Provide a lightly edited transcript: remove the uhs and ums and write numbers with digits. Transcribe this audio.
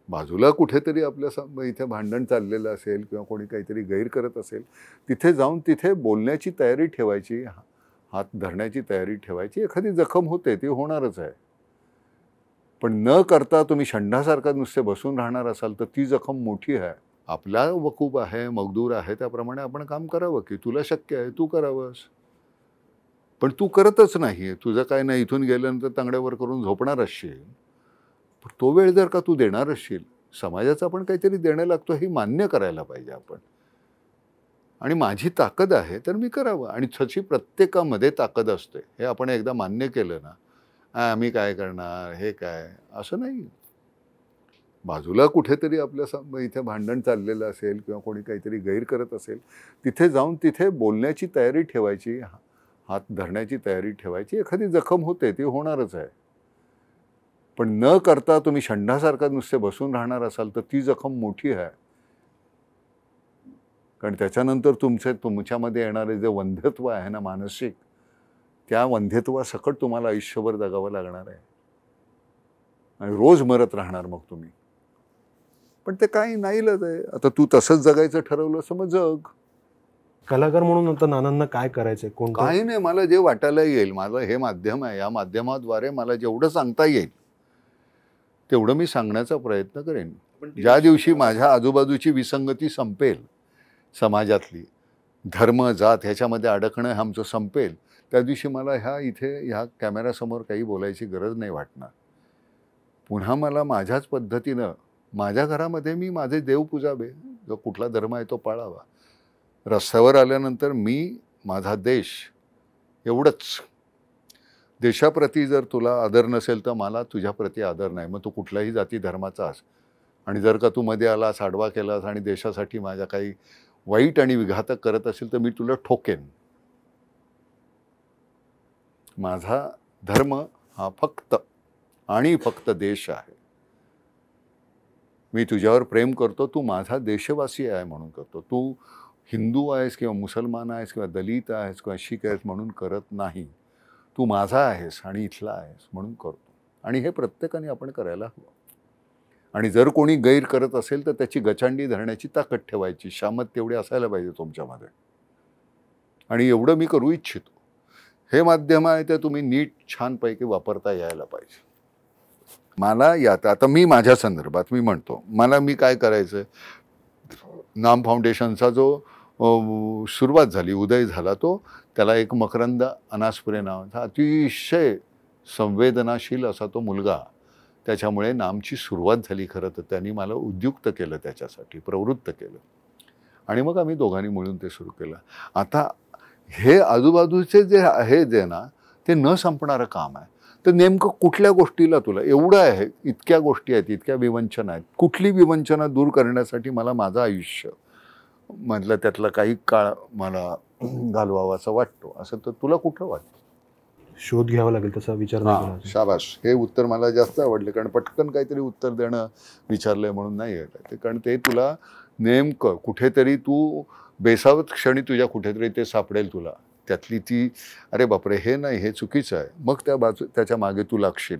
बाजूला कुठेतरी आपल्या इथे भांडण चाललेलं असेल किंवा कोणी काहीतरी गैर करत असेल, तिथे जाऊन तिथे बोलण्याची तयारी ठेवायची, हात धरण्याची तयारी ठेवायची. एखादी जखम होते, ती होणारच आहे. पण न करता तुम्ही षंडासारखा नुसते बसून राहणार असाल तर ती जखम मोठी आहे. आपला वकूब आहे, मगदूर आहे, त्याप्रमाणे आपण काम करावं की तुला शक्य आहे, तू करावंस. पण तू करतच नाहीये. तुझं काय नाही, इथून गेल्यानंतर तांगड्यावर करून झोपणार असशील. तो वेळ जर का तू देणार असशील, समाजाचं आपण काहीतरी देणं लागतो हे मान्य करायला पाहिजे आपण. आणि माझी ताकद आहे तर मी करावं, आणि तशी प्रत्येकामध्ये ताकद असते हे आपण एकदा मान्य केलं ना, आम्ही काय करणार, हे काय, असं नाही. बाजूला कुठेतरी आपल्या इथे भांडण चाललेलं असेल किंवा कोणी काहीतरी गैर करत असेल, तिथे जाऊन तिथे बोलण्याची तयारी ठेवायची, हात धरण्याची तयारी ठेवायची. एखादी जखम होते, ती होणारच आहे. पण न करता तुम्ही षंडासारखा नुसते बसून राहणार असाल तर ती जखम मोठी आहे. कारण त्याच्यानंतर तुमच्यामध्ये येणारे जे वंध्यत्व आहे ना मानसिक, त्या वंध्यत्वासकट तुम्हाला आयुष्यभर जगावं लागणार आहे आणि रोज मरत राहणार मग तुम्ही. पण ते काही नाईलाज आहे. आता तू तसंच जगायचं ठरवलं असं मग जग. कलाकार म्हणून आता नानांना काय करायचंय? काही नाही, मला जे वाटायला येईल, माझं हे माध्यम आहे, या माध्यमाद्वारे मला जेवढं सांगता येईल तेवढं मी सांगण्याचा प्रयत्न करेन. ज्या दिवशी माझ्या आजूबाजूची विसंगती संपेल, समाजातली धर्म जात ह्याच्यामध्ये अडकणं आमचं संपेल, त्या दिवशी मला ह्या कॅमेऱ्यासमोर काही बोलायची गरज नाही वाटणार. पुन्हा मला माझ्याच पद्धतीनं माझ्या घरामध्ये मी माझे देव पूजावे, जो कुठला धर्म आहे तो पाळावा. रस्त्यावर आल्यानंतर मी माझा देश एवढंच. देशाप्रती जर तुला आदर नसेल तर मला तुझ्याप्रती आदर नाही. मग तू कुठल्याही जाती धर्माचा अस, आणि जर का तू मध्ये आलास, आडवा केलास आणि देशासाठी माझ्या काही वाईट आणि विघातक करत असेल तर मी तुला ठोकेन. माझा धर्म हा फक्त आणि फक्त देश आहे. मी तुझ्यावर प्रेम करतो, तू माझा देशवासी आहे म्हणून करतो. तू हिंदू आहेस किंवा मुसलमान आहेस किंवा दलित आहेस किंवा शीख आहेस म्हणून करत नाही. तू माझा आहेस आणि इथला आहेस म्हणून करतो. आणि हे प्रत्येकाने आपण करायला हवं. आणि जर कोणी गैर करत असेल तर त्याची गचांडी धरण्याची ताकद ठेवायची, शामत तेवढी असायला पाहिजे तुमच्यामध्ये. आणि एवढं मी करू इच्छितो. हे माध्यम आहे ते तुम्ही नीट छानपैकी वापरता यायला पाहिजे. मला यात आता मी माझ्या संदर्भात मी म्हणतो, मी काय करायचं, नाम फाउंडेशनचा जो सुरुवात झाली, उदय झाला, तो त्याला एक मकरंद अनासपुरे नावाचा अतिशय संवेदनाशील असा तो मुलगा, त्याच्यामुळे नामची सुरुवात झाली. खरं तर त्यांनी मला उद्युक्त केलं, त्याच्यासाठी प्रवृत्त केलं, आणि मग आम्ही दोघांनी मिळून ते सुरू केलं. आता हे आजूबाजूचे जे आहे जे ना, ते न संपणारं काम आहे. तर नेमकं कुठल्या गोष्टीला तुला एवढं आहे, इतक्या गोष्टी आहेत, इतक्या विवंचना आहेत, कुठली विवंचना दूर करण्यासाठी मला माझं आयुष्य मधलं त्यातला काही काळ मला घालवावा असं वाटतो, असं तर तुला कुठं वाटतं? शोध घ्यावा लागेल तसा विचार नाही केला. शाबाश, हे उत्तर मला जास्त आवडले, कारण पटकन काहीतरी उत्तर देणं विचारलंय म्हणून नाही आहे ते. कारण ते तुला नेमकं कुठेतरी तू बेसावत क्षणी तुझ्या कुठेतरी ते सापडेल तुला, त्यातली ती, अरे बापरे हे नाही, हे चुकीचं आहे, मग त्याच्या मागे तू लागशील.